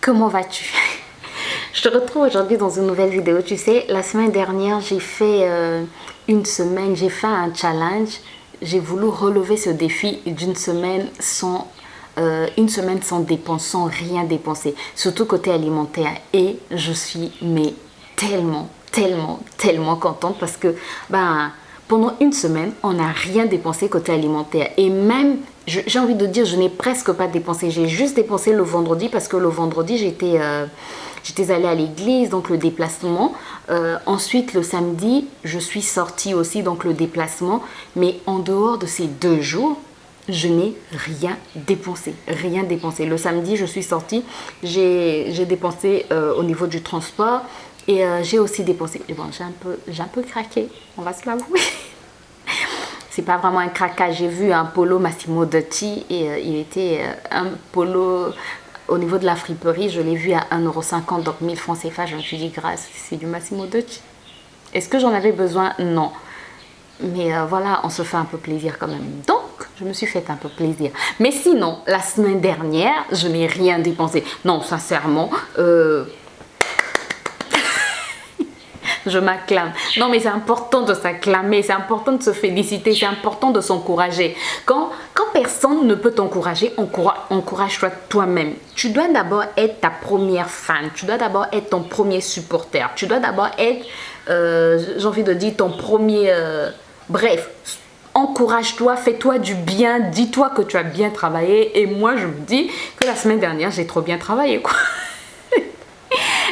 Comment vas-tu? Je te retrouve aujourd'hui dans une nouvelle vidéo. Tu sais, la semaine dernière, j'ai fait une semaine, j'ai fait un challenge. J'ai voulu relever ce défi d'une semaine une semaine sans dépense, sans rien dépenser, surtout côté alimentaire. Et je suis mais tellement contente parce que pendant une semaine, on n'a rien dépensé côté alimentaire. Et même, j'ai envie de dire, je n'ai presque pas dépensé. J'ai juste dépensé le vendredi parce que le vendredi, j'étais allée à l'église, donc le déplacement. Ensuite, le samedi, je suis sortie aussi, donc le déplacement. Mais en dehors de ces 2 jours, je n'ai rien dépensé. Rien dépensé. Le samedi, je suis sortie. J'ai dépensé au niveau du transport. Et j'ai aussi dépensé. Et bon, j'ai un peu craqué, on va se l'avouer. C'est pas vraiment un craquage. J'ai vu un polo Massimo Dutti et il était un polo au niveau de la friperie. Je l'ai vu à 1,50 €, donc 1000 francs CFA. Je me suis dit, grâce, c'est du Massimo Dutti. Est-ce que j'en avais besoin? Non. Mais voilà, on se fait un peu plaisir quand même. Donc, je me suis fait un peu plaisir. Mais sinon, la semaine dernière, je n'ai rien dépensé. Non, sincèrement, je m'acclame. Non, mais c'est important de s'acclamer, c'est important de se féliciter, c'est important de s'encourager. Quand personne ne peut t'encourager, encourage-toi toi-même. Tu dois d'abord être ta première fan, tu dois d'abord être ton premier supporter, tu dois d'abord être, j'ai envie de dire, ton premier... bref, encourage-toi, fais-toi du bien, dis-toi que tu as bien travaillé. Et moi, je me dis que la semaine dernière, j'ai trop bien travaillé, quoi.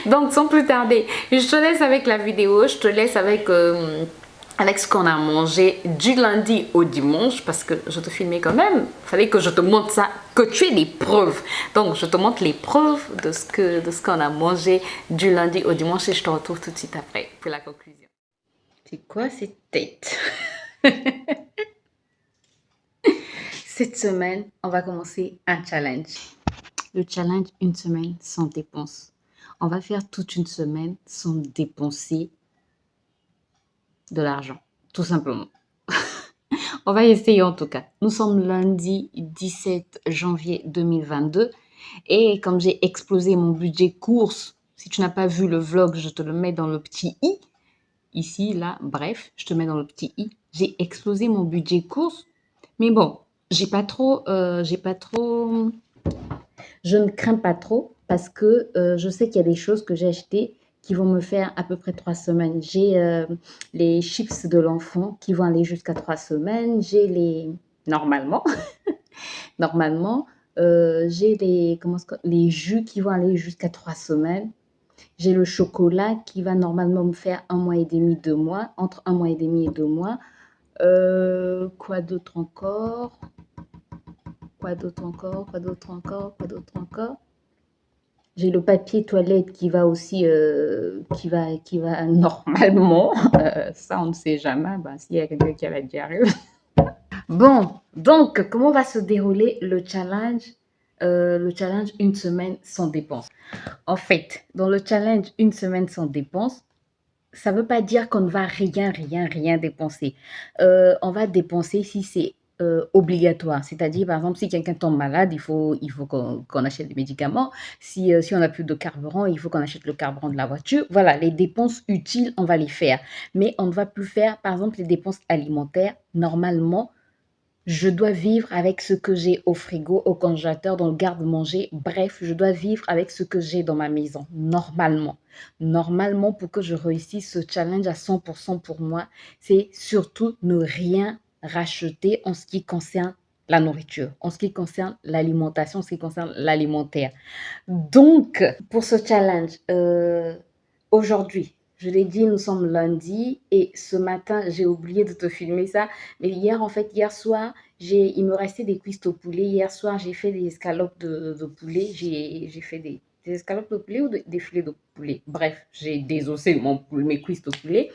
Donc, sans plus tarder, je te laisse avec la vidéo, je te laisse avec ce qu'on a mangé du lundi au dimanche, parce que je te filmais quand même. Il fallait que je te montre ça, que tu aies des preuves. Donc, je te montre les preuves de ce qu'on a mangé du lundi au dimanche et je te retrouve tout de suite après pour la conclusion. C'est quoi cette tête? Cette semaine, on va commencer un challenge. Le challenge, une semaine sans dépense. On va faire toute une semaine sans dépenser de l'argent, tout simplement. On va essayer en tout cas. Nous sommes lundi 17 janvier 2022 et comme j'ai explosé mon budget course, si tu n'as pas vu le vlog, je te le mets dans le petit i. Ici, là, bref, je te mets dans le petit i. J'ai explosé mon budget course, mais bon, je ne crains pas trop parce que je sais qu'il y a des choses que j'ai achetées qui vont me faire à peu près 3 semaines. J'ai les chips de l'enfant qui vont aller jusqu'à 3 semaines. J'ai les... Normalement, normalement, j'ai les jus qui vont aller jusqu'à 3 semaines. J'ai le chocolat qui va normalement me faire 1 mois et demi, 2 mois, entre 1 mois et demi et 2 mois. Quoi d'autre encore? Quoi d'autre encore? Quoi d'autre encore? Quoi d'autre encore? J'ai le papier toilette qui va aussi, qui va normalement, ça on ne sait jamais, s'il y a quelqu'un qui a la diarrhée. Bon, donc comment va se dérouler le challenge? Le challenge une semaine sans dépense. En fait, dans le challenge une semaine sans dépense, ça ne veut pas dire qu'on ne va rien dépenser. On va dépenser si c'est obligatoire. C'est-à-dire, par exemple, si quelqu'un tombe malade, il faut qu'on achète des médicaments. Si on n'a plus de carburant, il faut qu'on achète le carburant de la voiture. Voilà, les dépenses utiles, on va les faire. Mais on ne va plus faire, par exemple, les dépenses alimentaires. Normalement, je dois vivre avec ce que j'ai au frigo, au congélateur, dans le garde-manger. Bref, je dois vivre avec ce que j'ai dans ma maison, normalement. Normalement, pour que je réussisse ce challenge à 100% pour moi, c'est surtout ne rien racheter en ce qui concerne la nourriture, en ce qui concerne l'alimentation, en ce qui concerne l'alimentaire. Donc, pour ce challenge, aujourd'hui, je l'ai dit, nous sommes lundi et ce matin, j'ai oublié de te filmer ça. Mais hier, en fait, hier soir, il me restait des cuisses au poulet. Hier soir, j'ai fait des escalopes de poulet. J'ai fait des escalopes de poulet ou des filets de poulet. Bref, j'ai désossé mes cuisses au poulet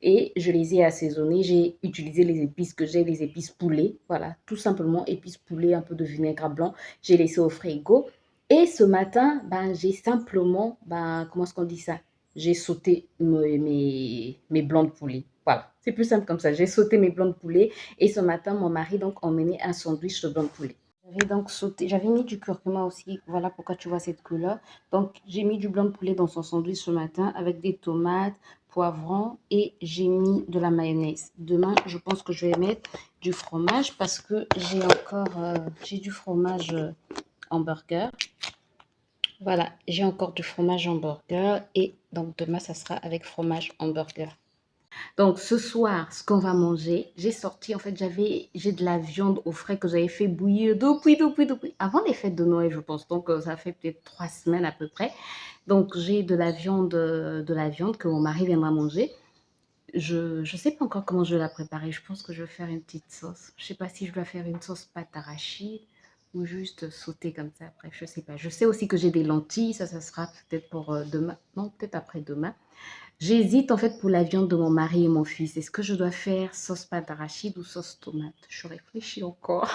et je les ai assaisonnées. J'ai utilisé les épices que j'ai, les épices poulet. Voilà, tout simplement, épices poulet, un peu de vinaigre blanc. J'ai laissé au frigo. Et ce matin, j'ai simplement, comment est-ce qu'on dit ça? J'ai sauté mes blancs de poulet. Voilà, c'est plus simple comme ça. J'ai sauté mes blancs de poulet et ce matin, mon mari donc emmené un sandwich de blanc de poulet. J'avais donc sauté, j'avais mis du curcuma aussi, voilà pourquoi tu vois cette couleur. Donc j'ai mis du blanc de poulet dans son sandwich ce matin avec des tomates, poivrons et j'ai mis de la mayonnaise. Demain, je pense que je vais mettre du fromage parce que j'ai encore j'ai du fromage en burger. Voilà, j'ai encore du fromage en burger et donc demain ça sera avec fromage en burger. Donc ce soir, ce qu'on va manger, j'ai sorti, en fait, j'ai de la viande au frais que j'avais fait bouillir depuis, avant les fêtes de Noël, je pense. Donc ça fait peut-être 3 semaines à peu près. Donc j'ai de la viande que mon mari viendra manger. Je ne sais pas encore comment je vais la préparer. Je pense que je vais faire une petite sauce. Je ne sais pas si je dois faire une sauce pâte arachide ou juste sauter comme ça. Bref, je ne sais pas. Je sais aussi que j'ai des lentilles. Ça sera peut-être pour demain. Non, peut-être après-demain. J'hésite en fait pour la viande de mon mari et mon fils. Est-ce que je dois faire sauce pâte d'arachide ou sauce tomate? Je réfléchis encore.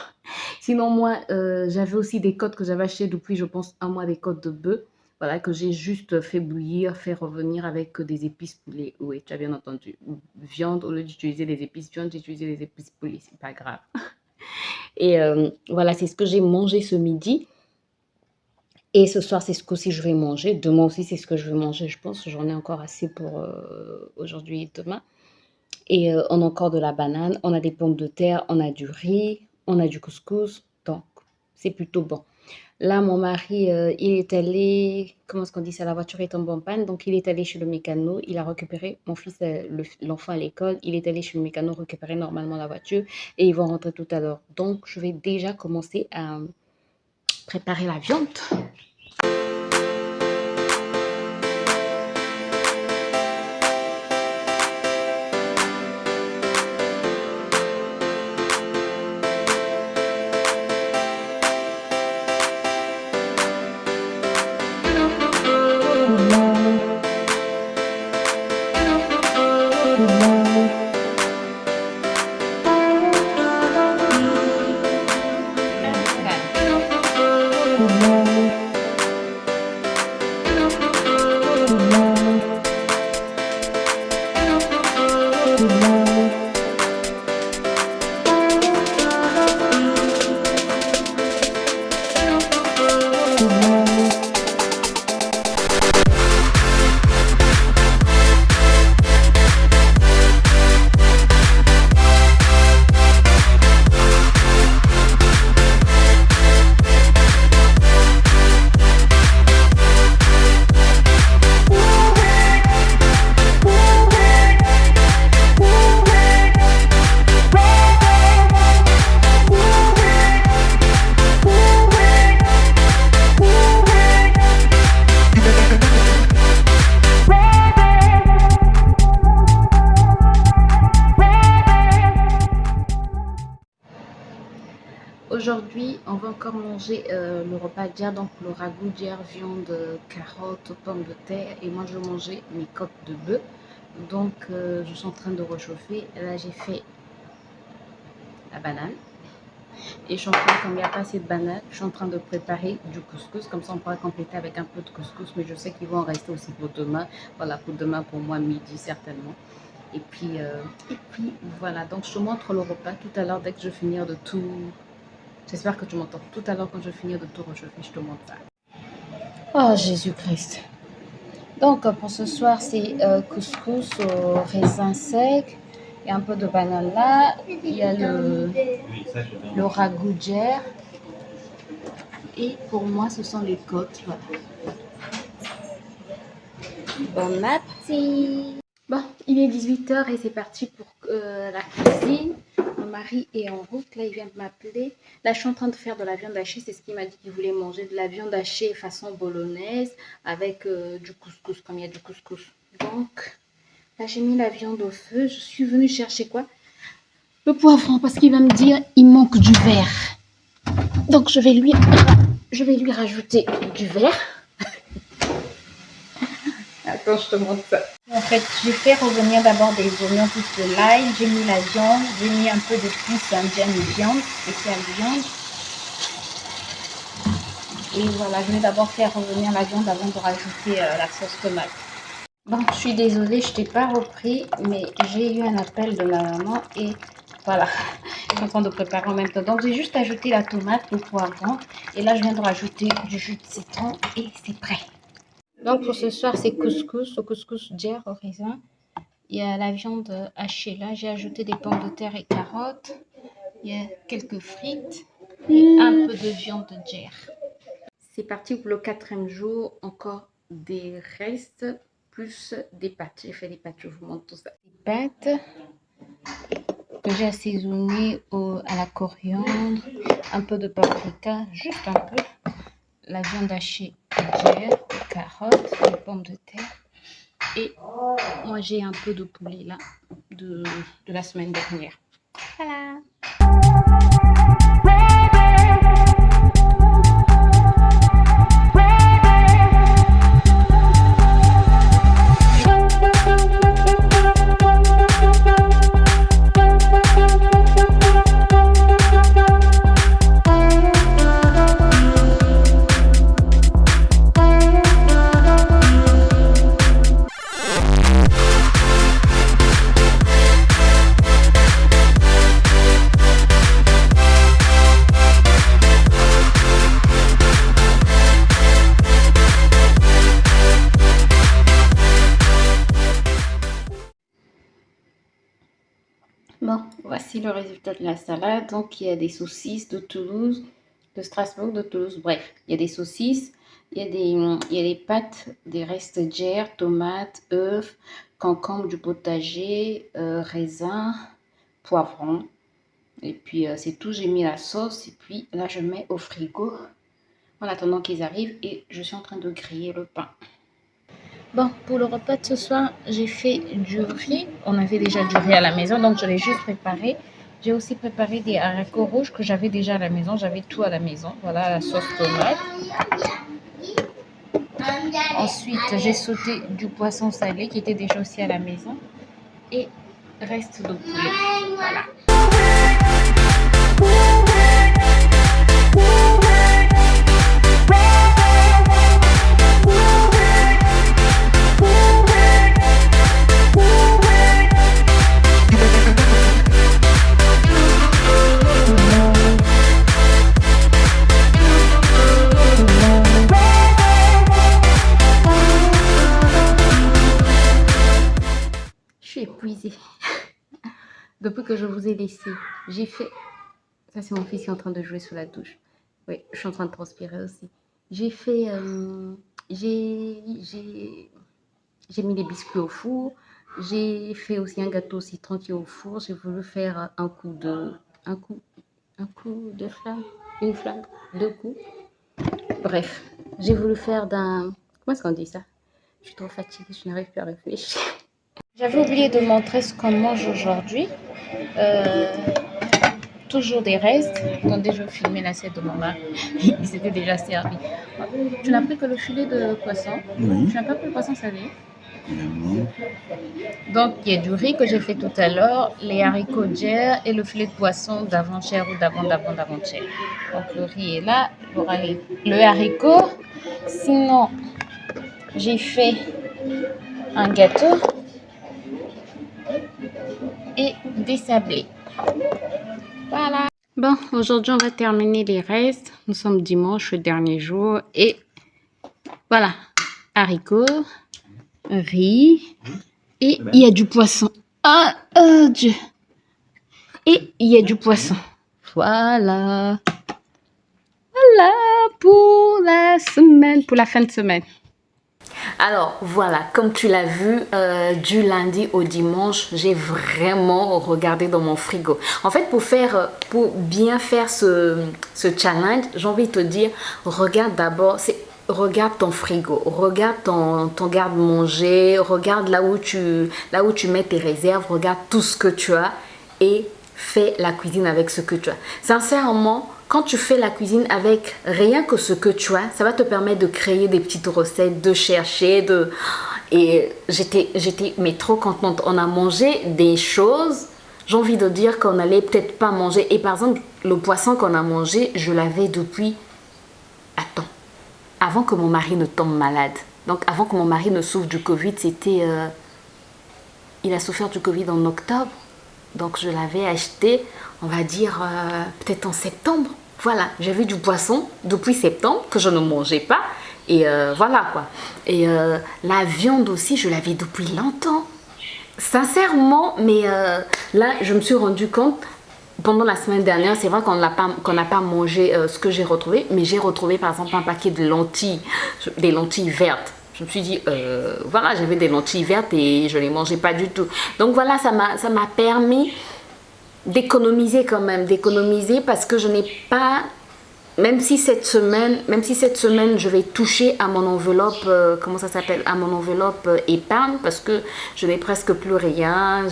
Sinon, moi, j'avais aussi des côtes que j'avais achetées depuis, je pense, un mois, des côtes de bœuf. Voilà, que j'ai juste fait bouillir, fait revenir avec des épices poulet. Oui, tu as bien entendu. Viande, au lieu d'utiliser des épices viande, j'ai utilisé des épices poulet. C'est pas grave. Et voilà, c'est ce que j'ai mangé ce midi. Et ce soir, c'est ce qu'aussi je vais manger. Demain aussi, c'est ce que je vais manger. Je pense que j'en ai encore assez pour aujourd'hui et demain. Et on a encore de la banane, on a des pommes de terre, on a du riz, on a du couscous. Donc, c'est plutôt bon. Là, mon mari, il est allé, comment est-ce qu'on dit ça, la voiture est tombée en panne, donc il est allé chez le mécano, il a récupéré mon fils, l'enfant à l'école, il est allé chez le mécano récupérer normalement la voiture et ils vont rentrer tout à l'heure. Donc, je vais déjà commencer à préparer la viande. Aujourd'hui, on va encore manger le repas d'hier, donc le ragoût d'hier, viande, carottes, pommes de terre. Et moi, je vais manger mes côtes de bœuf. Donc, je suis en train de réchauffer. Là, j'ai fait la banane. Et je suis en train, comme il n'y a pas assez de banane, je suis en train de préparer du couscous. Comme ça, on pourra compléter avec un peu de couscous. Mais je sais qu'ils vont en rester aussi pour demain. Voilà, pour demain, pour moi, midi, certainement. Et puis voilà. Donc, je te montre le repas tout à l'heure dès que je vais finir de tout. J'espère que tu m'entends. Tout à l'heure, quand je vais finir de tout réchauffer, je te montre ça. Oh, Jésus-Christ. Donc, pour ce soir, c'est couscous au raisin sec. Il y a un peu de banane là. Il y a le ragoût d'hier. Et pour moi, ce sont les côtes. Voilà. Bon appétit. Bon, il est 18h et c'est parti pour la cuisine. Mon mari est en route, là il vient de m'appeler. Là je suis en train de faire de la viande hachée, c'est ce qu'il m'a dit qu'il voulait manger, de la viande hachée façon bolognaise avec du couscous, comme il y a du couscous. Donc là j'ai mis la viande au feu, je suis venue chercher quoi? Le poivron, parce qu'il va me dire il manque du verre. Donc je vais lui rajouter du verre. Attends, je te montre ça. En fait, j'ai fait revenir d'abord des oignons plus de l'ail, j'ai mis la viande, j'ai mis un peu de cuisse indienne et viande, spéciale viande. Et voilà, je vais d'abord faire revenir la viande avant de rajouter la sauce tomate. Bon, je suis désolée, je t'ai pas repris, mais j'ai eu un appel de ma maman et Voilà, je suis en train de préparer en même temps. Donc, j'ai juste ajouté la tomate, le poivron. Et là, je viens de rajouter du jus de citron et c'est prêt. Donc, pour ce soir, c'est couscous, le couscous djer au raisin. Il y a la viande hachée là. J'ai ajouté des pommes de terre et carottes. Il y a quelques frites et un peu de viande de djer. C'est parti pour le 4e jour. Encore des restes plus des pâtes. J'ai fait des pâtes, je vous montre tout ça. Des pâtes que j'ai assaisonnées à la coriandre, un peu de paprika, juste un peu, la viande hachée djer, les carottes, les pommes de terre. Et moi, j'ai un peu de poulet là, de la semaine dernière. Voilà. Bon, voici le résultat de la salade. Donc, il y a des saucisses de Toulouse, de Strasbourg, de Toulouse. Bref, il y a des saucisses, il y a des pâtes, des restes djer, tomates, œufs, concombre du potager, raisin, poivron. Et puis, c'est tout. J'ai mis la sauce. Et puis, là, je mets au frigo en attendant qu'ils arrivent. Et je suis en train de griller le pain. Bon, pour le repas de ce soir, j'ai fait du riz. On avait déjà du riz à la maison, donc je l'ai juste préparé. J'ai aussi préparé des haricots rouges que j'avais déjà à la maison. J'avais tout à la maison. Voilà la sauce tomate. Ensuite, j'ai sauté du poisson salé qui était déjà aussi à la maison. Et reste de poulet. Voilà. Épuisée depuis que je vous ai laissé. J'ai fait ça, c'est mon fils qui est en train de jouer sous la douche. Oui, je suis en train de transpirer aussi. J'ai fait j'ai mis les biscuits au four. J'ai fait aussi un gâteau au citron qui est au four. J'ai voulu faire un coup de flamme, une flamme, 2 coups. Bref, j'ai voulu faire d'un, comment est-ce qu'on dit ça? Je suis trop fatiguée, je n'arrive plus à réfléchir. J'avais oublié de montrer ce qu'on mange aujourd'hui. Toujours des restes. Attendez, je vais filmer l'assiette de mon mari. Il s'était déjà servi. Tu n'as pris que le filet de poisson. Oui. Tu n'as pas pris le poisson salé. Non. Donc, il y a du riz que j'ai fait tout à l'heure, les haricots djer et le filet de poisson d'avant-hier ou d'avant-hier. Donc, le riz est là. Le haricot. Sinon, j'ai fait un gâteau et des sablés. Voilà. Bon, aujourd'hui, on va terminer les restes. Nous sommes dimanche, le dernier jour. Et voilà, haricots, riz. Et il y a du poisson. Ah, oh Dieu. Et il y a du poisson. Voilà. Voilà pour la semaine, pour la fin de semaine. Alors voilà, comme tu l'as vu, du lundi au dimanche, j'ai vraiment regardé dans mon frigo. En fait, pour bien faire ce challenge, j'ai envie de te dire, regarde d'abord, regarde ton frigo, regarde ton garde-manger, regarde là où tu mets tes réserves, regarde tout ce que tu as et fais la cuisine avec ce que tu as. Sincèrement, quand tu fais la cuisine avec rien que ce que tu as, ça va te permettre de créer des petites recettes, de chercher, et j'étais mais trop contente. On a mangé des choses, j'ai envie de dire qu'on n'allait peut-être pas manger. Et par exemple, le poisson qu'on a mangé, je l'avais depuis, attends, avant que mon mari ne tombe malade. Donc avant que mon mari ne souffre du Covid, c'était, il a souffert du Covid en octobre. Donc je l'avais acheté, on va dire, peut-être en septembre. Voilà, j'avais du poisson depuis septembre que je ne mangeais pas. Et voilà quoi. Et la viande aussi, je l'avais depuis longtemps. Sincèrement, mais là, je me suis rendu compte pendant la semaine dernière, c'est vrai qu'on n'a pas mangé ce que j'ai retrouvé, mais j'ai retrouvé par exemple un paquet de lentilles, des lentilles vertes. Je me suis dit, voilà, j'avais des lentilles vertes et je ne les mangeais pas du tout. Donc voilà, ça m'a permis d'économiser quand même, d'économiser parce que je n'ai pas, même si cette semaine je vais toucher à mon enveloppe, comment ça s'appelle, à mon enveloppe épargne parce que je n'ai presque plus rien,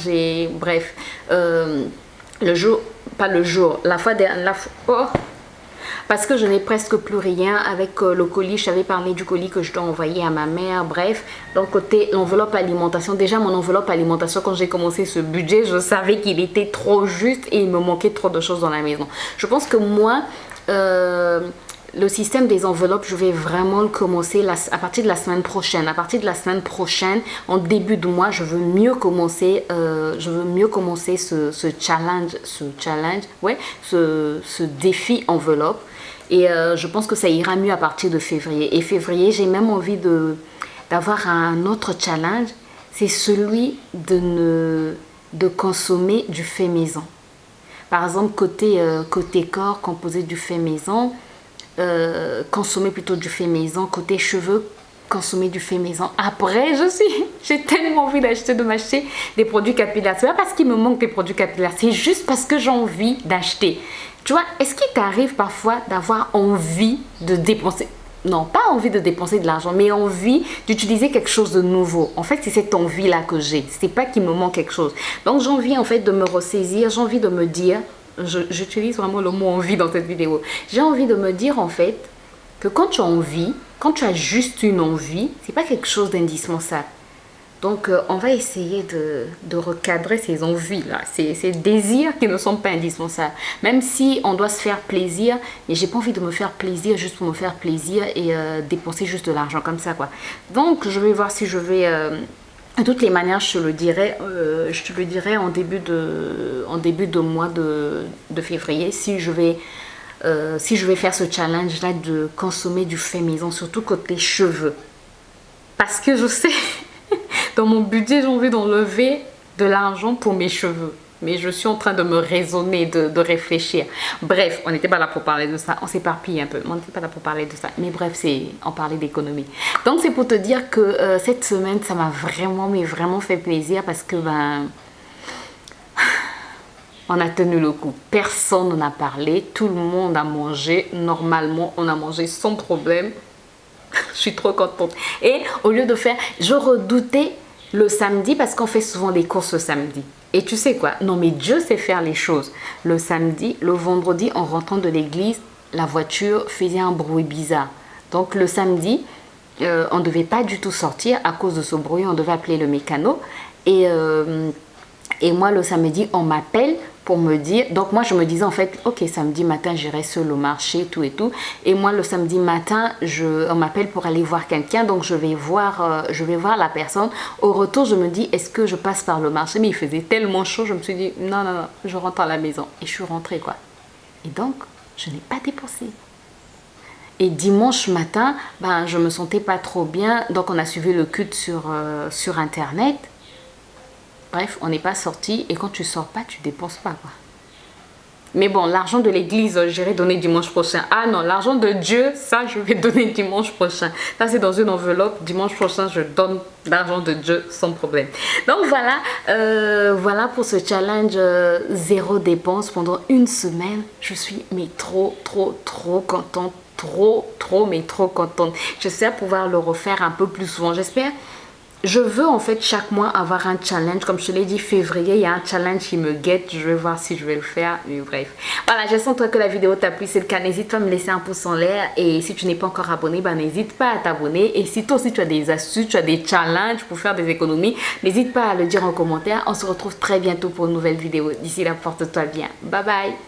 bref, le jour, pas le jour, la fois oh, parce que je n'ai presque plus rien avec le colis. Je t'avais parlé du colis que je dois envoyer à ma mère. Bref, donc côté l'enveloppe alimentation, déjà mon enveloppe alimentation, quand j'ai commencé ce budget, je savais qu'il était trop juste et il me manquait trop de choses dans la maison. Je pense que moi, le système des enveloppes, je vais vraiment le commencer à partir de la semaine prochaine. À partir de la semaine prochaine, en début de mois, je veux mieux commencer ce challenge, ouais, ce défi enveloppe. Et je pense que ça ira mieux à partir de février. Et février, j'ai même envie d'avoir un autre challenge. C'est celui de consommer du fait maison. Par exemple, côté corps, composé du fait maison, consommer plutôt du fait maison. Côté cheveux, consommer du fait maison. Après, j'ai tellement envie de m'acheter des produits capillaires. C'est pas parce qu'il me manque des produits capillaires, c'est juste parce que j'ai envie d'acheter. Tu vois, est-ce qu'il t'arrive parfois d'avoir envie de dépenser, non, pas envie de dépenser de l'argent, mais envie d'utiliser quelque chose de nouveau? En fait, c'est cette envie-là que j'ai. C'est pas qu'il me manque quelque chose. Donc, j'ai envie en fait de me ressaisir. J'ai envie de me dire, j'utilise vraiment le mot envie dans cette vidéo. J'ai envie de me dire en fait que quand tu as envie, quand tu as juste une envie, c'est pas quelque chose d'indispensable. Donc, on va essayer de recadrer ces envies-là, ces désirs qui ne sont pas indispensables. Même si on doit se faire plaisir, mais j'ai pas envie de me faire plaisir juste pour me faire plaisir et dépenser juste de l'argent comme ça, quoi. Donc, je vais voir si je vais... de toutes les manières, je te le dirai en début de mois de février si je vais faire ce challenge-là de consommer du fait maison, surtout côté cheveux. Parce que je sais... Dans mon budget, j'ai envie d'enlever de l'argent pour mes cheveux. Mais je suis en train de me raisonner, de réfléchir. Bref, on n'était pas là pour parler de ça. On s'éparpille un peu. On n'était pas là pour parler de ça. Mais bref, on parlait d'économie. Donc, c'est pour te dire que cette semaine, ça m'a vraiment, mais vraiment fait plaisir. Parce que, on a tenu le coup. Personne n'en a parlé. Tout le monde a mangé. Normalement, on a mangé sans problème. Je suis trop contente. Et au lieu de faire... Je redoutais le samedi parce qu'on fait souvent des courses le samedi. Et tu sais quoi? Non, mais Dieu sait faire les choses. Le samedi, le vendredi, en rentrant de l'église, la voiture faisait un bruit bizarre. Donc le samedi, on ne devait pas du tout sortir à cause de ce bruit. On devait appeler le mécano. Et moi, le samedi, on m'appelle pour me dire... Donc, moi, je me disais, en fait, ok, samedi matin, j'irai seul au marché, tout et tout. Et moi, le samedi matin, on m'appelle pour aller voir quelqu'un. Donc, je vais voir la personne. Au retour, je me dis, est-ce que je passe par le marché? Mais il faisait tellement chaud, je me suis dit, non, non, non, je rentre à la maison. Et je suis rentrée, quoi. Et donc, je n'ai pas dépensé. Et dimanche matin, je me sentais pas trop bien. Donc, on a suivi le culte sur Internet. Bref, on n'est pas sorti et quand tu sors pas, tu dépenses pas, quoi. Mais bon, l'argent de l'église, j'irai donner dimanche prochain. Ah non, l'argent de Dieu, ça, je vais donner dimanche prochain. Ça, c'est dans une enveloppe. Dimanche prochain, je donne l'argent de Dieu sans problème. Donc voilà, voilà pour ce challenge zéro dépense pendant une semaine. Je suis mais trop contente. Mais trop contente. J'espère pouvoir le refaire un peu plus souvent. J'espère... Je veux en fait chaque mois avoir un challenge. Comme je te l'ai dit, février, il y a un challenge qui me guette. Je vais voir si je vais le faire. Mais bref. Voilà, j'espère toi que la vidéo t'a plu. Si c'est le cas, n'hésite pas à me laisser un pouce en l'air. Et si tu n'es pas encore abonné, n'hésite pas à t'abonner. Et si toi aussi tu as des astuces, tu as des challenges pour faire des économies, n'hésite pas à le dire en commentaire. On se retrouve très bientôt pour une nouvelle vidéo. D'ici là, porte-toi bien. Bye bye.